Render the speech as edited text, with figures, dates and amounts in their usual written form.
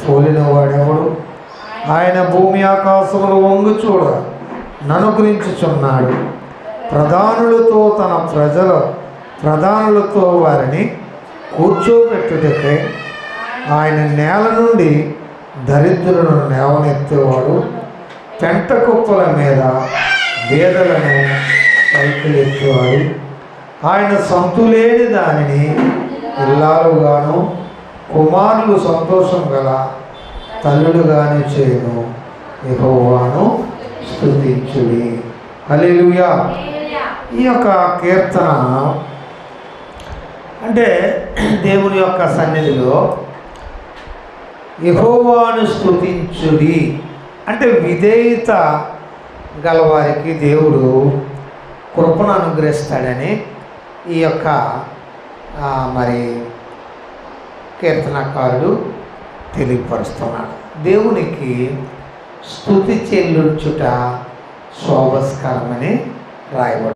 పోలిన వాడెవడు? ఆయన భూమి ఆకాశములు వంగు చూడ ననుగ్రహించుచున్నాడు. ప్రధానులతో వారిని కూర్చోబెట్టుటకై ఆయన నేల నుండి దరిద్రులను లేవనెత్తేవాడు. పెంట కుప్పల మీద బేదలను పైకెత్తేవాడు. ఆయన సంతులేని దానిని ఇల్లాలుగాను కుమారులు సంతోషం గల తల్లుడుగాను చేయును. యెహోవాను స్తుతించుడి. హల్లెలూయా. ఈ యొక్క కీర్తన అంటే దేవుని యొక్క సన్నిధిలో యెహోవాను స్తుతించుడి అంటే విధేయత గలవారికి దేవుడు కృపను అనుగ్రహిస్తాడని ఈ యొక్క మరి కీర్తనకారుడు తెలియపరుస్తున్నాడు. దేవునికి స్తుతి చెల్లించుట శోభస్కరమని రాయబడింది.